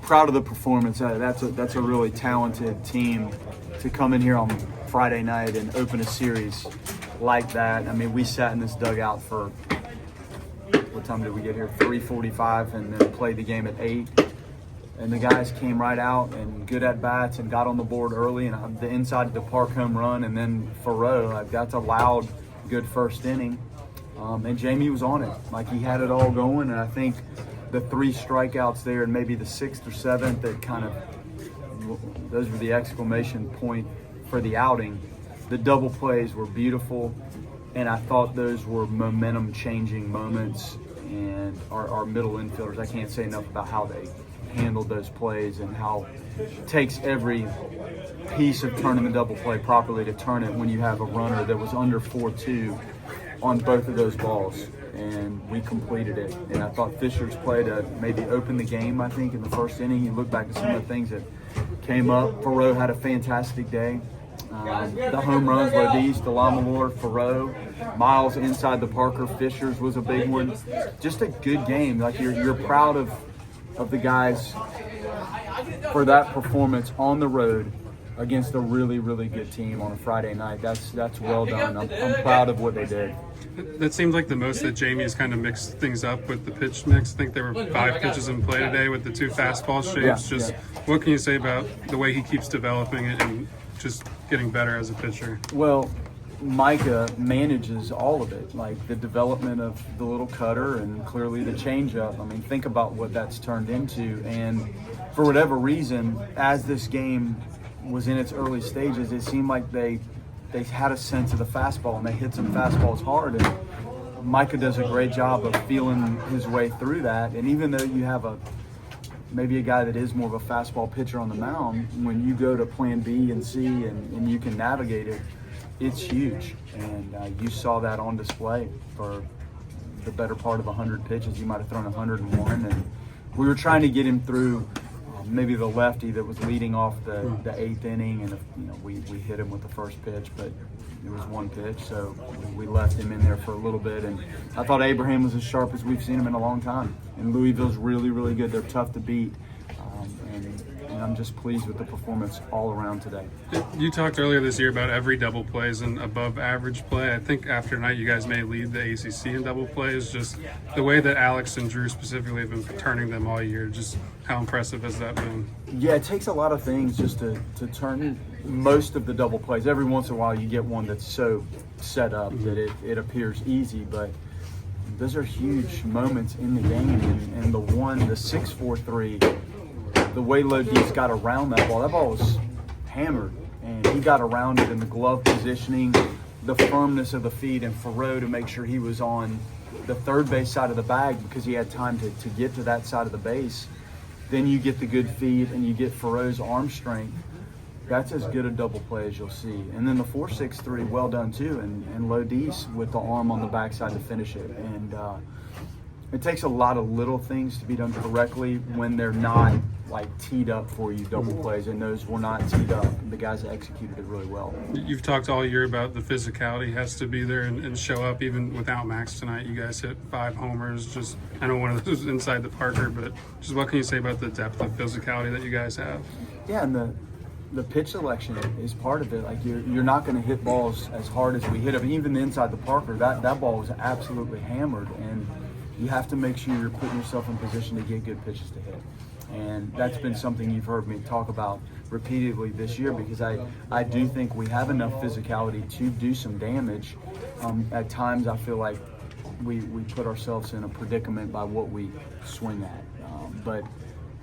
proud of the performance. That's a really talented team to come in here on Friday night and open a series like that. I mean, we sat in this dugout for, what time did we get here? 3:45, and then played the game at 8. And the guys came right out and good at bats and got on the board early, and the inside of the park home run, and then Faroe, that's a loud, good first inning. And Jamie was on it. Like, he had it all going, and I think the 3 strikeouts there and maybe the 6th or 7th that kind of, those were the exclamation point for the outing. The double plays were beautiful, and I thought those were momentum changing moments, and our middle infielders, I can't say enough about how they handled those plays and how it takes every piece of turning the double play properly to turn it when you have a runner that was under 4-2 on both of those balls, and we completed it. And I thought Fisher's play to maybe open the game, I think, in the first inning. You look back at some of the things that came up. Faroe had a fantastic day. The home runs, Lodis, Delamalore, Faroe, Miles inside the Parker, Fisher's was a big one. Just a good game. Like, you're proud of the guys for that performance on the road against a really, really good team on a Friday night. That's well done. I'm proud of what they did. That seems like the most that Jamie's kind of mixed things up with the pitch mix. I think there were 5 pitches in play today with the 2 fastball shapes. What can you say about the way he keeps developing it and just getting better as a pitcher? Well, Micah manages all of it, like the development of the little cutter and clearly the changeup. I mean, think about what that's turned into. And for whatever reason, as this game was in its early stages, it seemed like they had a sense of the fastball and they hit some fastballs hard. And Micah does a great job of feeling his way through that. And even though you have maybe a guy that is more of a fastball pitcher on the mound, when you go to plan B and C and you can navigate it, it's huge. And you saw that on display for the better part of 100 pitches. He might have thrown 101, and we were trying to get him through maybe the lefty that was leading off the 8th inning, and we hit him with the first pitch, but it was 1 pitch, so we left him in there for a little bit. And I thought Abraham was as sharp as we've seen him in a long time. And Louisville's really, really good. They're tough to beat, and I'm just pleased with the performance all around today. You talked earlier this year about every double play is an above average play. I think after tonight you guys may lead the ACC in double plays. Just the way that Alex and Drew specifically have been turning them all year, just how impressive has that been? Yeah, it takes a lot of things just to turn most of the double plays. Every once in a while you get one that's so set up that it appears easy, but those are huge moments in the game. And the 6-4-3, the way Lodis got around that ball was hammered, and he got around it in the glove positioning, the firmness of the feet, and Faroe to make sure he was on the third base side of the bag because he had time to get to that side of the base. Then you get the good feed and you get Faroe's arm strength. That's as good a double play as you'll see. And then the 4-6-3, well done too, and Lodis with the arm on the backside to finish it. And it takes a lot of little things to be done correctly when they're not like teed up for you double plays, and those were not teed up. The guys executed it really well. You've talked all year about the physicality has to be there and show up even without Max tonight. You guys hit 5 homers. Just, I know one of those was inside the Parker, but just what can you say about the depth of physicality that you guys have? Yeah, and the pitch selection is part of it. Like, you're not going to hit balls as hard as we hit them. Even inside the Parker, that ball was absolutely hammered, and you have to make sure you're putting yourself in position to get good pitches to hit. And that's been something you've heard me talk about repeatedly this year, because I do think we have enough physicality to do some damage. At times I feel like we put ourselves in a predicament by what we swing at. But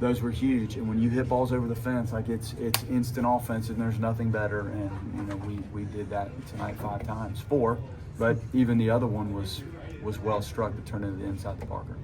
those were huge, and when you hit balls over the fence, like it's instant offense, and there's nothing better. And we did that tonight 5 times, 4, but even the other one was well struck to turn into the inside the Parker.